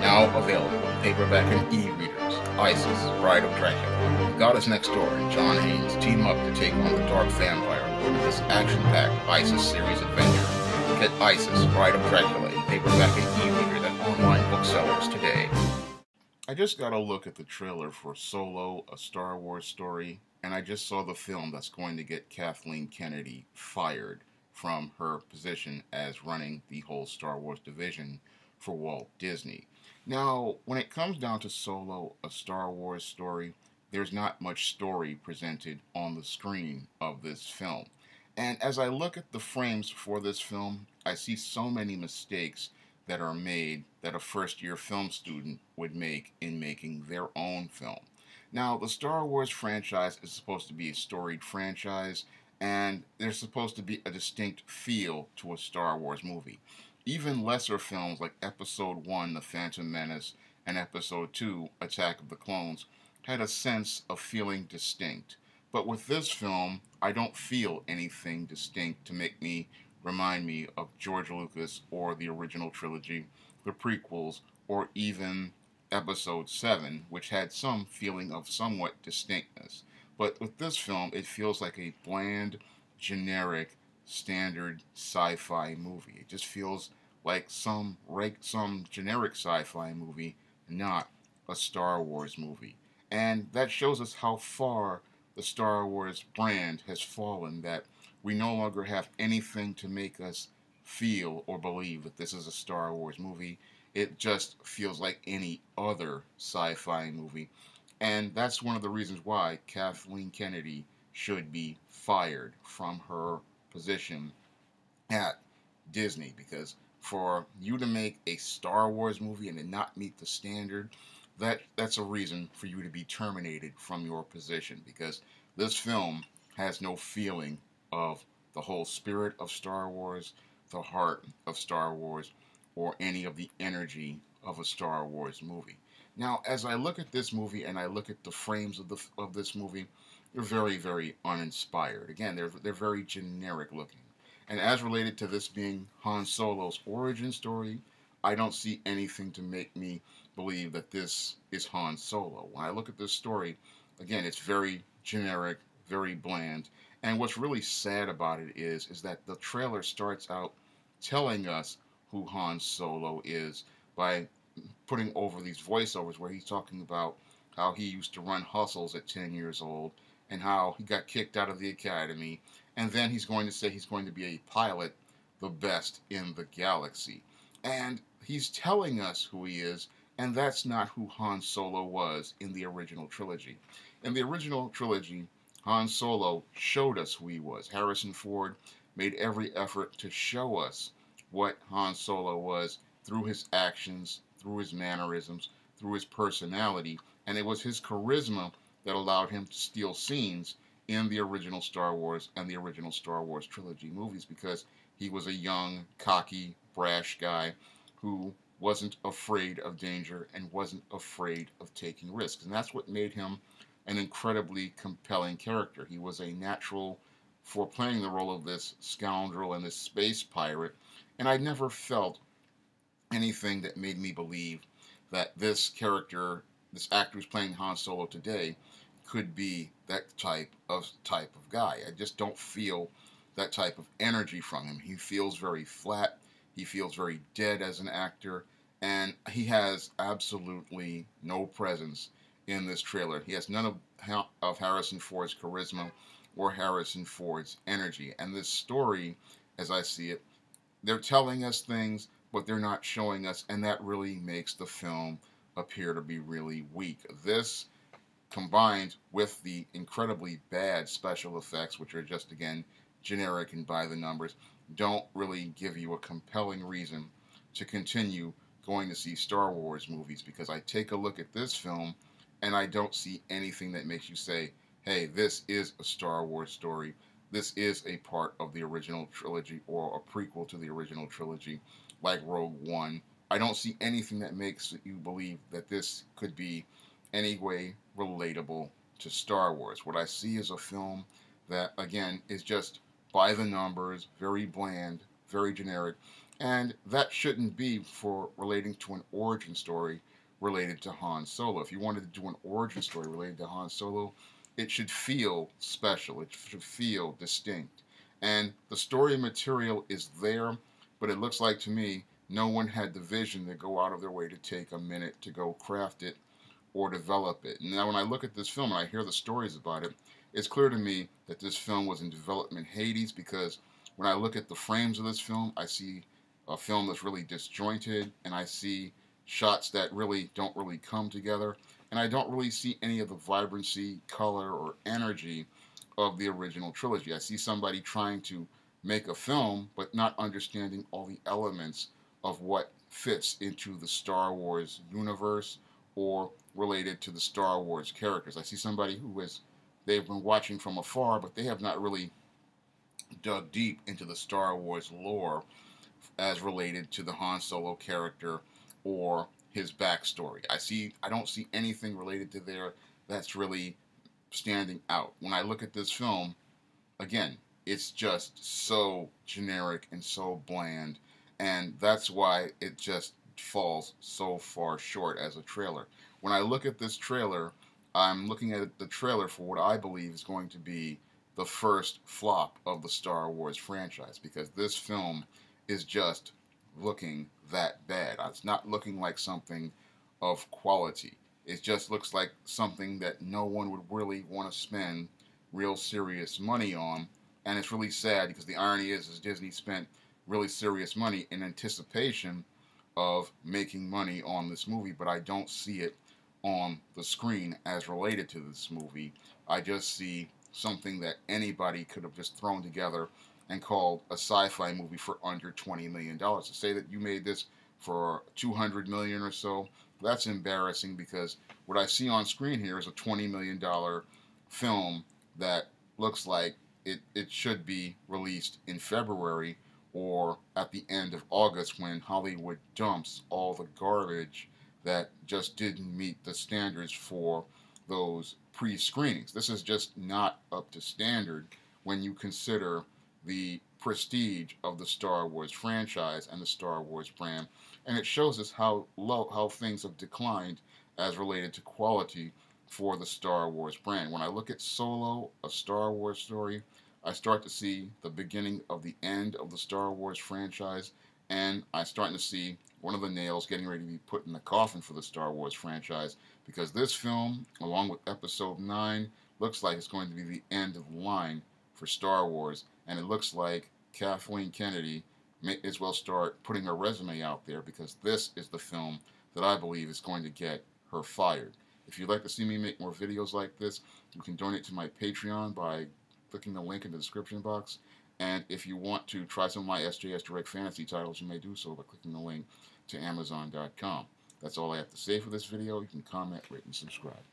Now available in paperback and e-readers. Isis, Bride of Dracula. Goddess Next Door and John Haynes team up to take on the Dark Vampire Lord in this action-packed Isis series adventure. Get Isis, Bride of Dracula in paperback and e-readers at online booksellers today. I just got a look at the trailer for Solo, a Star Wars story, and I just saw the film that's going to get Kathleen Kennedy fired from her position as running the whole Star Wars division for Walt Disney. Now, when it comes down to Solo, a Star Wars story, there's not much story presented on the screen of this film. And as I look at the frames for this film, I see so many mistakes that are made that a first year film student would make in making their own film. Now, the Star Wars franchise is supposed to be a storied franchise, and there's supposed to be a distinct feel to a Star Wars movie. Even lesser films like Episode 1, The Phantom Menace, and Episode 2, Attack of the Clones, had a sense of feeling distinct. But with this film, I don't feel anything distinct to make me remind me of George Lucas or the original trilogy, the prequels, or even Episode 7, which had some feeling of somewhat distinctness. But with this film, it feels like a bland, generic, standard sci-fi movie. It just feels like some generic sci-fi movie, not a Star Wars movie. And that shows us how far the Star Wars brand has fallen, that we no longer have anything to make us feel or believe that this is a Star Wars movie. It just feels like any other sci fi movie. And that's one of the reasons why Kathleen Kennedy should be fired from her position at Disney, because for you to make a Star Wars movie and to not meet the standard, that's a reason for you to be terminated from your position, because this film has no feeling of the whole spirit of Star Wars, the heart of Star Wars, or any of the energy of a Star Wars movie. Now, as I look at this movie and I look at the frames of this movie, they're very, very uninspired. Again, they're very generic looking. And as related to this being Han Solo's origin story, I don't see anything to make me believe that this is Han Solo. When I look at this story, again, it's very generic, very bland. And what's really sad about it is that the trailer starts out telling us who Han Solo is by putting over these voiceovers where he's talking about how he used to run hustles at 10 years old and how he got kicked out of the academy. And then he's going to say he's going to be a pilot, the best in the galaxy. And he's telling us who he is, and that's not who Han Solo was in the original trilogy. In the original trilogy, Han Solo showed us who he was. Harrison Ford made every effort to show us what Han Solo was through his actions, through his mannerisms, through his personality, and it was his charisma that allowed him to steal scenes in the original Star Wars and the original Star Wars trilogy movies, because he was a young, cocky, brash guy who wasn't afraid of danger and wasn't afraid of taking risks. And that's what made him an incredibly compelling character. He was a natural for playing the role of this scoundrel and this space pirate, and I never felt anything that made me believe that this character, this actor who's playing Han Solo today, could be that type of guy. I just don't feel that type of energy from him. He feels very flat. He feels very dead as an actor, and he has absolutely no presence in this trailer. He has none of Harrison Ford's charisma or Harrison Ford's energy. And this story, as I see it, they're telling us things, but they're not showing us, and that really makes the film appear to be really weak. This, combined with the incredibly bad special effects, which are just, again, generic and by the numbers, don't really give you a compelling reason to continue going to see Star Wars movies, because I take a look at this film and I don't see anything that makes you say, hey, this is a Star Wars story. This is a part of the original trilogy or a prequel to the original trilogy, like Rogue One. I don't see anything that makes you believe that this could be any way relatable to Star Wars. What I see is a film that, again, is just by the numbers, very bland, very generic, And that shouldn't be for relating to an origin story related to Han Solo. If you wanted to do an origin story related to Han Solo, it should feel special. It should feel distinct. And the story material is there, but it looks like to me no one had the vision to go out of their way to take a minute to go craft it or develop it. Now, when I look at this film and I hear the stories about it, it's clear to me that this film was in development Hades, because when I look at the frames of this film, I see a film that's really disjointed, and I see shots that don't really come together, and I don't really see any of the vibrancy, color, or energy of the original trilogy. I see somebody trying to make a film but not understanding all the elements of what fits into the Star Wars universe or related to the Star Wars characters. I see somebody they've been watching from afar, but they have not really dug deep into the Star Wars lore as related to the Han Solo character or his backstory. I don't see anything related to there that's really standing out. When I look at this film, again, it's just so generic and so bland, and that's why it just falls so far short as a trailer. When I look at this trailer, I'm looking at the trailer for what I believe is going to be the first flop of the Star Wars franchise, because this film is just looking that bad. It's not looking like something of quality. It just looks like something that no one would really want to spend real serious money on. And it's really sad, because the irony is Disney spent really serious money in anticipation of making money on this movie, but I don't see it on the screen as related to this movie. I just see something that anybody could have just thrown together and called a sci-fi movie for under $20 million. To say that you made this for $200 million or so, that's embarrassing, because what I see on screen here is a $20 million film that looks like it should be released in February or at the end of August, when Hollywood dumps all the garbage that just didn't meet the standards for those pre-screenings. This is just not up to standard when you consider the prestige of the Star Wars franchise and the Star Wars brand, and it shows us how things have declined as related to quality for the Star Wars brand. When I look at Solo, a Star Wars story, I start to see the beginning of the end of the Star Wars franchise, and I'm starting to see one of the nails getting ready to be put in the coffin for the Star Wars franchise, because this film, along with Episode 9, looks like it's going to be the end of the line for Star Wars, and it looks like Kathleen Kennedy may as well start putting her resume out there, because this is the film that I believe is going to get her fired. If you'd like to see me make more videos like this, you can donate to my Patreon by clicking the link in the description box. And if you want to try some of my SJS Direct Fantasy titles, you may do so by clicking the link to Amazon.com. That's all I have to say for this video. You can comment, rate, and subscribe.